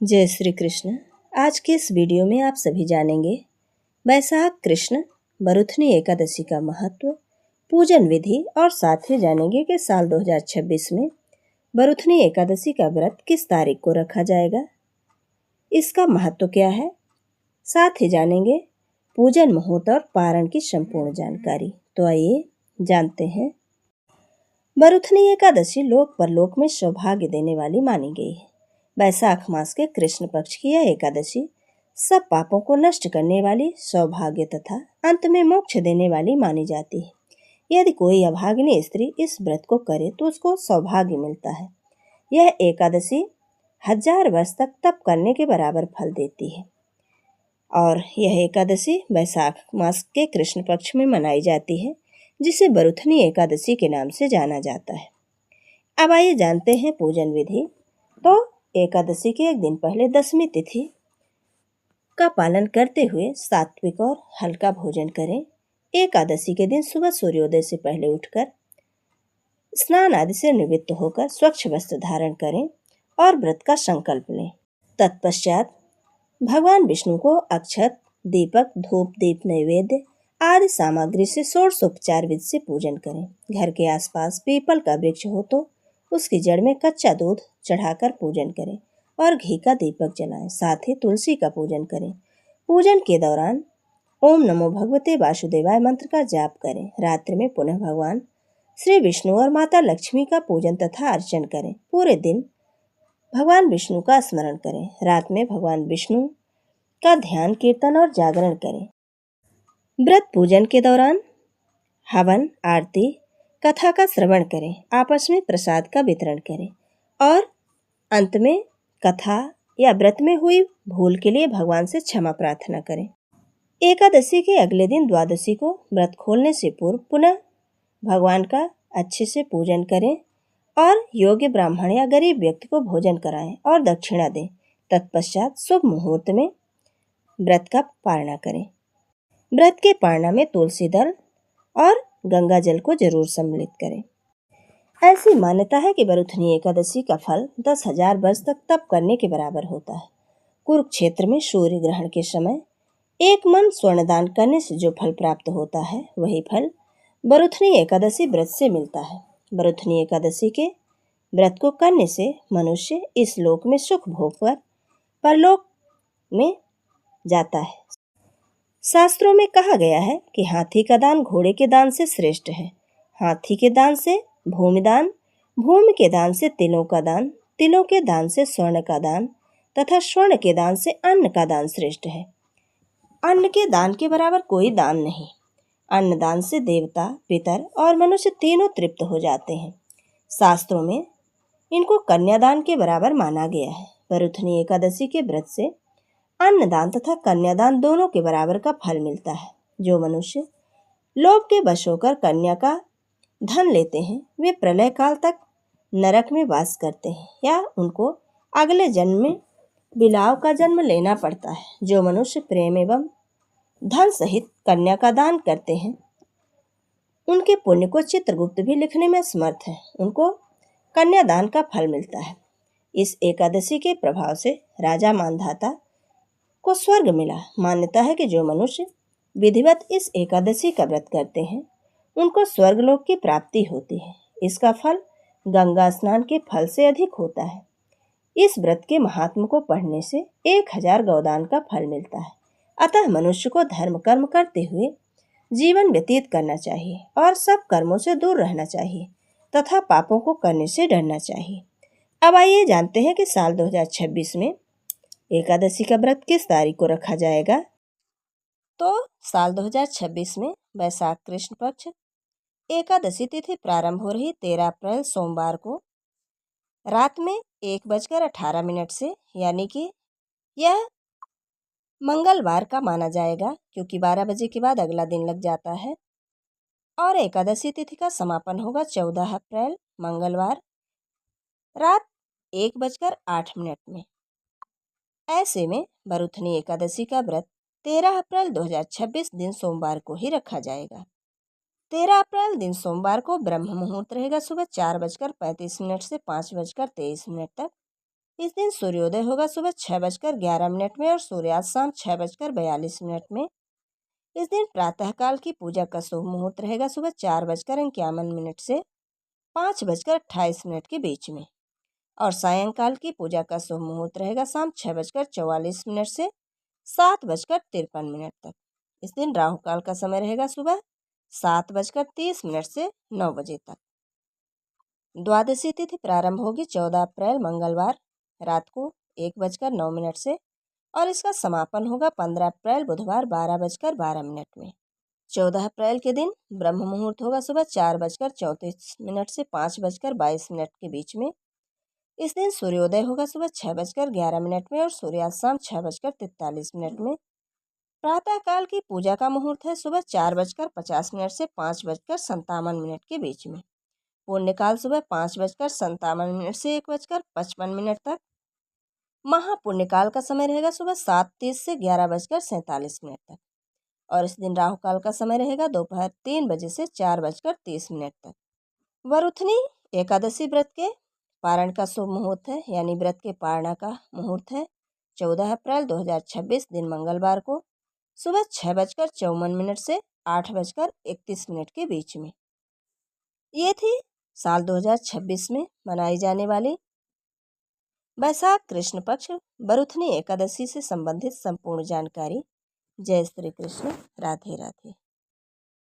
जय श्री कृष्ण। आज के इस वीडियो में आप सभी जानेंगे वैशाख कृष्ण बरुथनी एकादशी का महत्व, पूजन विधि और साथ ही जानेंगे कि साल 2026 में बरुथनी एकादशी का व्रत किस तारीख को रखा जाएगा, इसका महत्व क्या है। साथ ही जानेंगे पूजन मुहूर्त और पारण की संपूर्ण जानकारी। तो आइए जानते हैं। बरुथनी एकादशी लोक परलोक में सौभाग्य देने वाली मानी गई है। वैशाख मास के कृष्ण पक्ष की यह एकादशी सब पापों को नष्ट करने वाली, सौभाग्य तथा अंत में मोक्ष देने वाली मानी जाती है। यदि कोई अभागिनी स्त्री इस व्रत को करे तो उसको सौभाग्य मिलता है। यह एकादशी 1000 वर्ष तक तप करने के बराबर फल देती है और यह एकादशी वैशाख मास के कृष्ण पक्ष में मनाई जाती है, जिसे बरुथनी एकादशी के नाम से जाना जाता है। अब आइए जानते हैं पूजन विधि। तो एकादशी के एक दिन पहले दशमी तिथि का पालन करते हुए सात्विक और हल्का भोजन करें। एकादशी के दिन सुबह सूर्योदय से पहले उठकर स्नान आदि से निवृत्त होकर स्वच्छ वस्त्र धारण करें और व्रत का संकल्प लें। तत्पश्चात भगवान विष्णु को अक्षत, दीपक, धूप, दीप, नैवेद्य आदि सामग्री से षोडशोपचार विधि से पूजन करें। घर के आसपास पीपल का वृक्ष हो तो उसकी जड़ में कच्चा दूध चढ़ाकर पूजन करें और घी का दीपक जलाएं। साथ ही तुलसी का पूजन करें। पूजन के दौरान ओम नमो भगवते वासुदेवाय मंत्र का जाप करें। रात्रि में पुनः भगवान श्री विष्णु और माता लक्ष्मी का पूजन तथा अर्चन करें। पूरे दिन भगवान विष्णु का स्मरण करें। रात में भगवान विष्णु का ध्यान, कीर्तन और जागरण करें। व्रत पूजन के दौरान हवन, आरती, कथा का श्रवण करें। आपस में प्रसाद का वितरण करें और अंत में कथा या व्रत में हुई भूल के लिए भगवान से क्षमा प्रार्थना करें। एकादशी के अगले दिन द्वादशी को व्रत खोलने से पूर्व पुनः भगवान का अच्छे से पूजन करें और योग्य ब्राह्मण या गरीब व्यक्ति को भोजन कराएं और दक्षिणा दें। तत्पश्चात शुभ मुहूर्त में व्रत का पारणा करें। व्रत के पारणा में तुलसी दल और गंगा जल को जरूर सम्मिलित करें। ऐसी मान्यता है कि बरुथनी एकादशी का फल 10,000 वर्ष तक तप करने के बराबर होता है। कुरुक्षेत्र में सूर्य ग्रहण के समय एक मन स्वर्णदान करने से जो फल प्राप्त होता है, वही फल बरुथनी एकादशी व्रत से मिलता है। बरुथनी एकादशी के व्रत को करने से मनुष्य इस लोक में सुख भोगकर परलोक में जाता है। शास्त्रों में कहा गया है कि हाथी का दान घोड़े के दान से श्रेष्ठ है। हाथी के दान से भूमिदान, भूमि के दान से तिलों का दान, तिलों के दान से स्वर्ण का दान तथा स्वर्ण के दान से अन्न का दान श्रेष्ठ है। अन्न के दान के बराबर कोई दान नहीं। अन्न दान से देवता, पितर और मनुष्य तीनों तृप्त हो जाते हैं। शास्त्रों में इनको कन्यादान के बराबर माना गया है। बरुथनी एकादशी के व्रत से अन्नदान तथा कन्यादान दोनों के बराबर का फल मिलता है। जो मनुष्य लोभ के वश होकर कन्या का धन लेते हैं, वे प्रलय काल तक नरक में वास करते हैं या उनको अगले जन्म में बिलाव का जन्म लेना पड़ता है। जो मनुष्य प्रेम एवं धन सहित कन्या का दान करते हैं, उनके पुण्य को चित्रगुप्त भी लिखने में समर्थ है। उनको कन्यादान का फल मिलता है। इस एकादशी के प्रभाव से राजा मानधाता को स्वर्ग मिला। मान्यता है कि जो मनुष्य विधिवत इस एकादशी का व्रत करते हैं, उनको स्वर्गलोक की प्राप्ति होती है। इसका फल गंगा स्नान के फल से अधिक होता है। इस व्रत के महात्म को पढ़ने से 1000 गौदान का फल मिलता है। अतः मनुष्य को धर्म कर्म करते हुए जीवन व्यतीत करना चाहिए और सब कर्मों से दूर रहना चाहिए तथा पापों को करने से डरना चाहिए। अब आइए जानते हैं कि साल 2026 में एकादशी का व्रत किस तारीख को रखा जाएगा। तो साल 2026 में वैशाख कृष्ण पक्ष एकादशी तिथि प्रारंभ हो रही 13 अप्रैल सोमवार को रात में 1:18 से, यानी कि यह मंगलवार का माना जाएगा क्योंकि 12 बजे के बाद अगला दिन लग जाता है। और एकादशी तिथि का समापन होगा 14 अप्रैल मंगलवार रात 1:08 में। ऐसे में बरुथनी एकादशी का व्रत 13 अप्रैल 2026 दिन सोमवार को ही रखा जाएगा। 13 अप्रैल दिन सोमवार को ब्रह्म मुहूर्त रहेगा सुबह 4:35 से 5:23 तक इस दिन सूर्योदय होगा सुबह 6:11 में और सूर्यास्त शाम 6:42 में। इस दिन प्रातःकाल की पूजा का शुभ मुहूर्त रहेगा सुबह 4:51 से 5:28 के बीच में, और सायंकाल की पूजा का शुभ मुहूर्त रहेगा शाम 6:44 से 7:53 तक। इस दिन राहु काल का समय रहेगा सुबह 7:30 से 9 बजे तक। द्वादशी तिथि प्रारंभ होगी 14 अप्रैल मंगलवार रात को 1:09 से, और इसका समापन होगा 15 अप्रैल बुधवार 12:12 में। 14 अप्रैल के दिन ब्रह्म मुहूर्त होगा सुबह 4:34 से 5:22 के बीच में। इस दिन सूर्योदय होगा सुबह 6:11 में और सूर्यास्त शाम 6:43 में। प्रातःकाल की पूजा का मुहूर्त है सुबह 4:50 से 5:57 के बीच में। पुण्यकाल सुबह 5:57 से 1:55 तक। महापुण्यकाल का समय रहेगा सुबह 7:30 से 11:47 तक, और इस दिन राहु काल का समय रहेगा दोपहर 3 बजे से 4:30 तक। वरुथनी एकादशी व्रत के पारण का शुभ मुहूर्त है, यानी व्रत के पारणा का मुहूर्त है 14 अप्रैल 2026 दिन मंगलवार को सुबह 6:54 से 8:31 के बीच में। ये थी साल 2026 में मनाई जाने वाली वैशाख कृष्ण पक्ष वरुथनी एकादशी से संबंधित संपूर्ण जानकारी। जय श्री कृष्ण, राधे राधे।